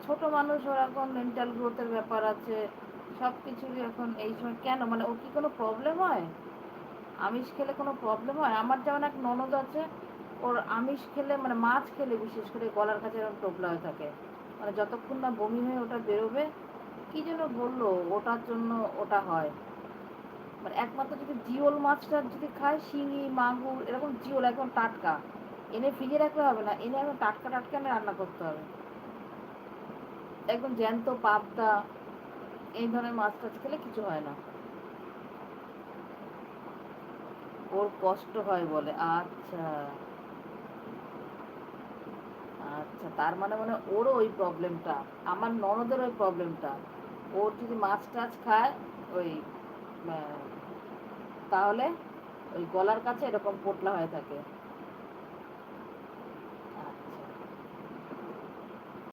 ছোট মানুষ, ওর এখন মেন্টাল গ্রোথের ব্যাপার আছে, সব কিছুরই এখন এই সময় কেন, মানে ও কি কোনো প্রবলেম হয়? আমিষ খেলে কোনো প্রবলেম হয়? আমার যেমন এক ননদ আছে, ওর আমিষ খেলে মানে মাছ খেলে বিশেষ করে গলার কাছে এরকম টোপলা হয়ে থাকে, মানে যতক্ষণ না বমি হয়ে ওটা বেরোবে। কি যেন বললো, ওটার জন্য ওটা হয়। মানে একমাত্র যদি জিওল মাছটা যদি খায়, শিঙি মাগুর এরকম জিওল একদম টাটকা এনে ফ্রিজে রাখলে হবে না, এনে একদম টাটকা টাটকা এনে রান্না করতে হবে। একদম জ্যান্ত পাবদা এই ধরনের মাছ টাছ খেলে কিছু হয় না। ওর কষ্ট হয় বলে, আচ্ছা। আচ্ছা, তার মানে মানে ওরও ওই প্রবলেমটা, আমার ননদের ওই প্রবলেমটা। ওর যদি মাছ টাছ খায় ওই তাহলে ওই গলার কাছে এরকম পোটলা হয়ে থাকে।